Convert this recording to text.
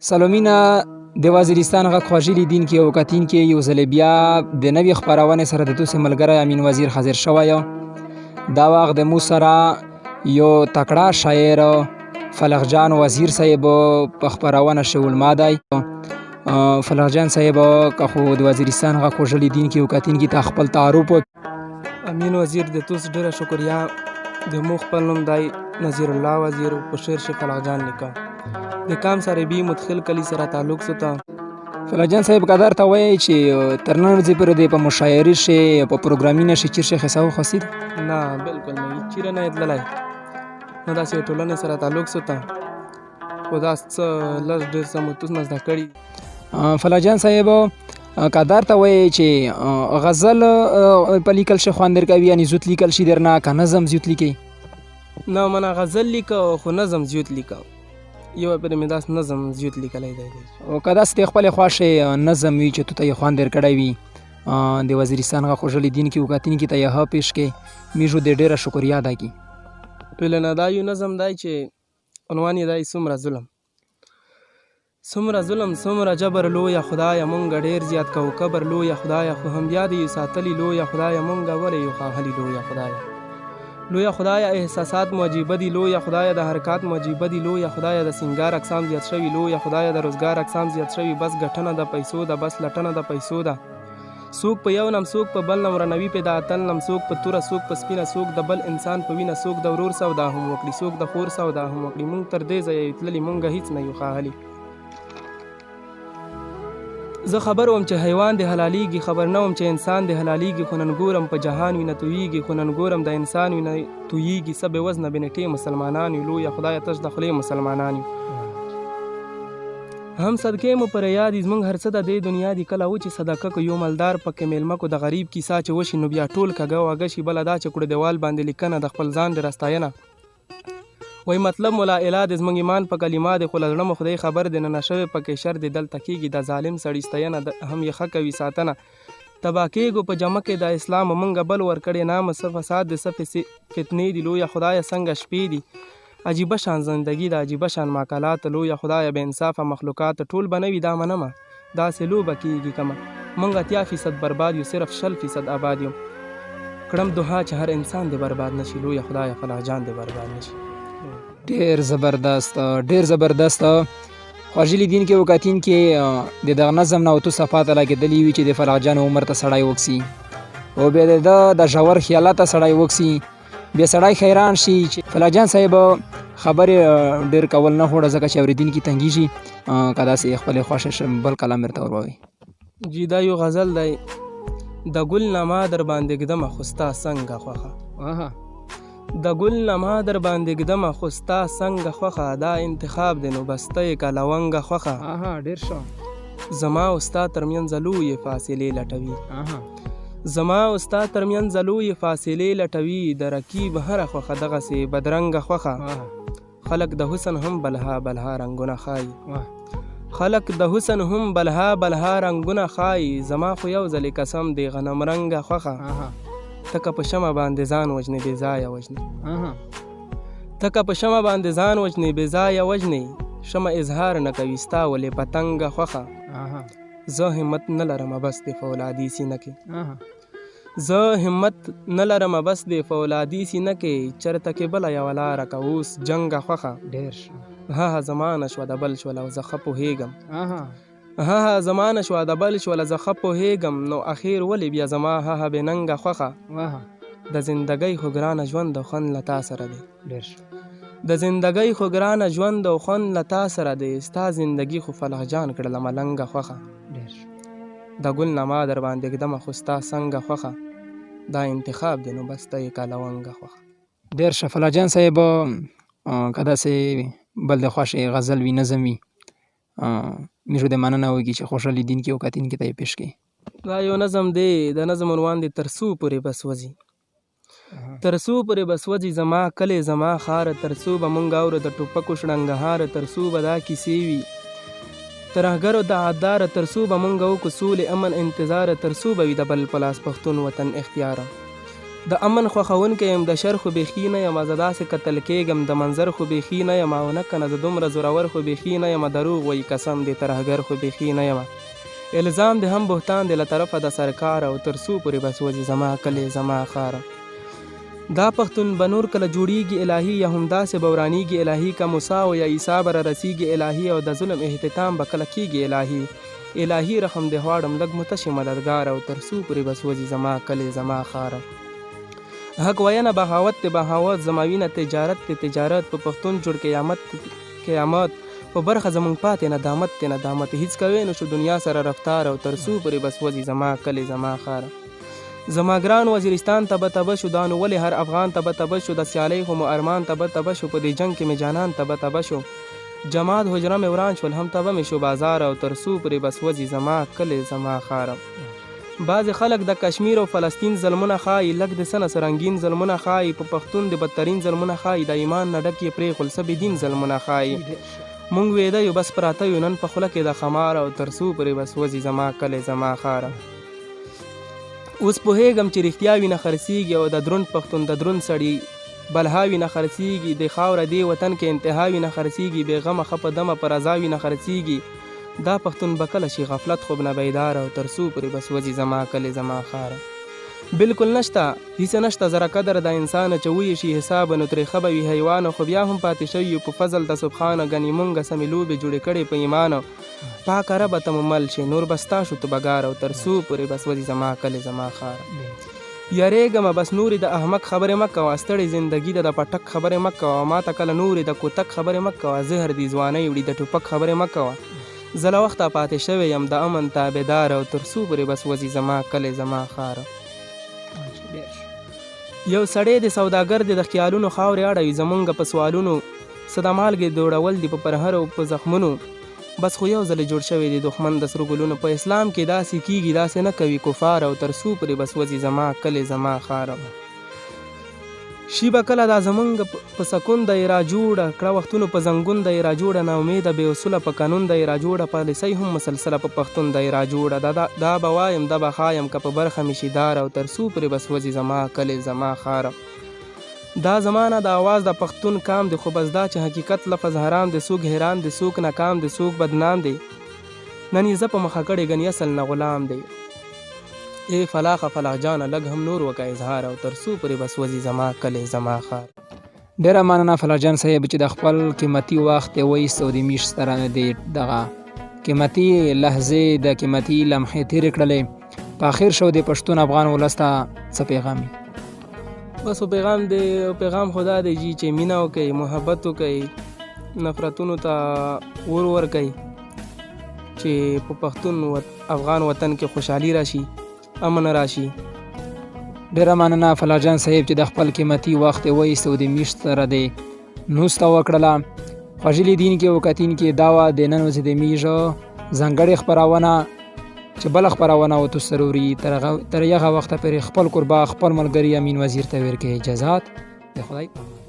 سلامینه د وزیرستان غږ خوږی لیدونکي او کتونکي یو ځل بیا د نوې خپرونې سره د تاسو ملګری امین وزیر حاضر شوی یم. دا وخت د مو سره یو تکړه شاعر فلق جان وزیر صاحب په خپرونه شول ما دی. فلق جان صاحب که خو د وزیرستان غږ خوږی لیدونکي او کتونکي ته خپل تعارف امین وزیر د توس ډیره شکریا. د مو خپل نوم دی نظیر الله وزیر په شعر ش فلق جان لیکه د کام سره بی مدخل کلی سره تعلق ستا. فلق جان صاحب قدر ته وایي چې تر نن ورځې پورې د په مشاعرې شي په پروګرامینه شي چیرې خسا وخسي نه بالکل نه چیرې نه تللی نه داسې ټولنې سره تعلق ستا خو دا څه لږ ډېر څه مو توس نه زده کړي. فلق جان صاحب قدر ته وایي چې غزل په لیکل شي خوند درکوي یعنې زیات لیکل شي درنه که نظم زیات لیکي؟ نه منه غزل لیکه خو نظم زیات لیکه یو پرې مې داس نظم زیات لیکلی دی. او که داسې د خپلې خوښې نظم وي چې تو ته یې خوند درکړی وي د وزیرستان غږ خوږی لیدونکي او کتونکي ته یې ښه پیش کړې میژو د ډېره شکریا ادا کړي. ټولنه دا یو نظم دی چې عنوان یې دی څومره ظلم څومره ظلم څومره جبر لویه خدایه مونږ ډېر زیات کوو کبر لویه خدایه خو هم بیا دې یو ساتلي لویه خدایه مونږ ولې یو ښاغلي لویه خدایه لویه خدایه احساسات مو عجیبه دي لویه خدایه د حرکات مو عجیبه دي لویه خدایه د سنگار اقسام زیات شوي لویه خدایه د روزګار اقسام زیات شوي بس ګټنه د پیسو ده بس لټنه د پیسو ده څوک په یو نم څوک په بل نم رنوي په د اتل نم څوک په توره څوک په سپینه څوک د بل انسان په وینه څوک د ورور سودا هم وکړي څوک د خور سودا هم وکړي مونږ تر دې ځایه یو تللي مونږ هیڅ نه یو ښاغلي. زه خبر وم چې حیوان د حلالیږي خبر نه وم چې انسان د حلالیږي خو نن ګورم په جهان وینه تویږي خو نن ګورم د انسان وینه تویږي څه بې وزنه بې نټې مسلمانان یو لویه خدایه تش د خولې مسلمانان یو هم صدقې مو پر یاد زموږ هر څه د دې دنیا دي کله و چې صدقه کو یو مالدار پکې میلمه کو د غریب کیسه چې وشي نو بیا ټول کږه واږه شي بله دا چې کړو دیوال باندې لیکنه د خپل ځان د راستاینه وای مطلب مولا اله د زموږ ایمان په کلمه د خو له زړه مو خدای خبر دی نه نشوې پکې شر دی دلته کېږي د ظالم سړي ستاینه هم یې ښه کوي ساتنه تبا کېږو په جمع کې د اسلام مونږ بل ورکړې نامه څه فساد د څه فتنې دي لویه خدایه څنګه شپې دي عجیبه شان زندګي د عجیبه شان ماکلات لویه خدایه بې انصافه مخلوقات ټول به نه وي دا منمه داسې لوبه کېږي کمه مونږ 80% برباد یو صرف 60% آباد یو کړم دعا چې هر انسان دې برباد نشي لویه خدایه فلق جان دې برباد نشي. ډېر زبردست خوږی لیدونکي او کتونکي د دغه نظم نه اوتو صفات لګېدلي وي چې د فلق جان عمر ته سړی وکسي او بیا د ده د ژور خیالات ته سړی وکسي بیا سړی حیران شي چې فلق جان صاحب خبرې ډېر کول نه خوړه ځکه چې اورېدونکي تنګېږي که داسې خپلې خوښه بل کلام درته ور ووایي. جی دا یو غزل دی د ګل نما در باندې ږدمه خو ستا څنګه خوښه د ګل نما در باندې ږدمه خو ستا څنګه خوښه دا انتخاب دی نو بس ته یې که لونګه خوښه ډېر ښه زما او ستا ترمنځ لویې فاصلې لټوي زما او ستا ترمنځ لویې فاصلې لټوي د رقیب هره خوښه دغسې بدرنګه خوښه خلک د حسن هم بلها بلها رنګونه ښایي خلک د حسن هم بلها بلها رنګونه ښایي زما خو یو ځلې قسم دی غنم رنګه خوښه تکه په شمه باندې ځان وژنې بې ځایه وژنې تکه په شمه باندې ځان وژنې بې ځایه وژنې شمه اظهار نه کوي ستا ولې پتنګه خوښه زه همت نه لرمه بس د فولادي سینه کې زه همت نه لرمه بس د فولادي سینه کې چرته کې بله یوه لاره که اوس جنګه خوښه هغه زمانه شوه د بل شوله زه ښه پوهېږم هغه زمانه شوه د بل شوله زه ښه پوهېږم نو اخیر ولې بیا زما هغه بې ننګه خوښه د زندګۍ خو ګرانه ژوند او خوند له تا سره دی د زندګۍ خو ګرانه ژوند او خوند له تا سره دی ستا زندګي خو فلق جان کړله ملنګه خوښه د ګل نما در باندې ږدمه خو ستا څنګه خوښه دا انتخاب دی نو بس ته یې که لونګه خوښه. ډېر ښه فلق جان صاحب که داسې بل د خوښې غزل وي نظم وي میژو د مننه وکړي چې خوږه لیدونکي او کتونکي ته یې پیش کړي. دا یو نظم دی د نظم عنوان دی تر څو پورې بس وځي تر څو پورې بس وځي زما کلی زما ښاره تر څو به مونږ اورو د ټوپکو شړنګهاره تر څو به دا کیسې وي ترهګرو د عداره تر څو به مونږ وکړو سولې امن انتظاره تر څو به وي د بل په لاس پښتون وطن اختیاره د امن خوښونکی یم د شر خو بیخي نه یم زه داسې کتل کېږم د منظر خو بیخي نه یم او نه کنه زه دومره زورور خو بیخي نه یم دروغ وایي قسم دی ترهګر خو بیخي نه یم الزام د هم بهتان دی له طرفه د سرکار او تر څو پورې بس وځي زما کلی زما ښار دا پښتون به نور کله جوړیږي الهي یا همداسې به ورانیږي الهي که موسی او یا عیسی به رارسیږي الهي او د ظلم احتتام به کله کېږي الهي الهي رحم دې غواړم لږ متشې مددګار او تر څو پورې بس وځي زما کلی زما ښار حق وینه بغاوت ته بغاوت زماوینه تجارت ته تجارت په پښتون جوړ قیامت په برخه زمونږ پاتې ندامت هیڅ کوي نو شو دنیا سره رفتار او تر څو پورې بس وځي زما کلی زما ښار زما ګران وزیرستان ته به تبه شو دا نو ولې هر افغان ته به تبه شو د سیالۍ خو مو ارمان ته به تبه شو په دې جنګ کې مې جانان ته به تبه شو جماعت حجره مې وران شول هم تبه مې شو بازار او تر څو پورې بس وځي زما کلی زما ښار بعضې خلک د کشمیر او فلسطین ظلمونه ښایي لږ د سنه سرنګین ظلمونه ښایي په پښتون د بدترین ظلمونه ښایي د ایمان نه ډک یې پرېښول څه بېدین ظلمونه ښایي مونږ ویده یو بس پراته یو نن په خوله کې د خمار او تر څو پورې بس وځي زما کلی زما ښار اوس پوهېږم چې رښتیا وي نه خرڅېږي او د دروند پښتون د دروند سړي بلها وي نه خرڅېږي د خاوره دې وطن کې انتها وي نه خرڅېږي بېغمه ښه په دمه په رضا وي نه خرڅېږي دا پښتون به کله شي غفلت خوب نه بیدار او تر څو پورې بس وځي زما کلی زما ښار بالکل نشته هیڅ نشته زره قدر د انسان چې وایي شي حساب نو ترې ښه به وي حیوان خو بیا هم پاتې شوي په فضل د سبحانه ګنې مونږه سمې لوبې جوړې کړې په ایمان پاکه ربه ته مو مل شي نور به ستا شو تو بګار او تر څو پورې بس وځي زما کلی زما ښار یریږمه بس نورې د احمق خبرې مه کوه ستړې زندګي ده د پټک خبرې مه کوه ما ته کله نورې د کوتک خبرې مه کوه زهر دې ځوانۍ وړي د ټوپک خبرې مه کوه زه له وخته پاتې شوی یم د امن تابعدار او تر څو پورې بس وځي زما کلی زما ښار یو سړی د سوداګر دی د خیالونو خاورې اړوي زمونږ په سوالونو څه د مالګې دوړول دي په پرهر او په زخمونو بس خو یو ځلې جوړ شوی دی دښمن د سرو ګلونو په اسلام کې داسې کیږي داسې نه کوي کفار او تر څو پورې بس وځي زما کلی زما ښار شي به کله دا زمونږ په سکون دی را جوړه کړه وختونو په زنګون دی را جوړه نا امیده بې اصوله په قانون دی را جوړه پالیسۍ هم مسلسله په پښتون دی را جوړه دا به وایم دا به ښایم که په برخه مې شي دار او تر څو پورې بس وځي زما کلی زما ښار دا زمانه د آواز د پښتون کام دی خو بس دا چې حقیقت لفظ حرام دی څوک حیران دی څوک ناکام دی څوک بدنام دی نن یې زه په مخه کړې ګنې اصل نه غلام دی ای فلاخه فلاح جانه لږ هم نور وکه اظهار او تر څو پورې بس وځي زما کلی زما ښار ډېره مننه فلاح جان صاحب چې د خپل قیمتي وخت یې وایست او د میاشت سره د دغه قیمتي لحظې د قیمتي لمحې تېرې کړلې په اخر شو د پښتون افغان ولس ته څه پیغام بس پیغام خدا دی جی چې مینه وکړئ محبت وکړئ نفرتونو ته ور ورکړئ چې په پښتون افغان وطن کې خوشحالي راشي امن راشي ډېره مننه فلاح جان صاحب چې د خپل قیمتي وخت یې وایست او د میاشت سره د نوسته وکړله خوږې لیدونکي او کتونکي دا وه د نن ورځې د میژ ځانګړې خپرونه چې بله خپرونه ورته سروري تر هغه وخته پورې خپل کوربه خپل ملګري امین وزیر ته ورکړئ اجازات د خدای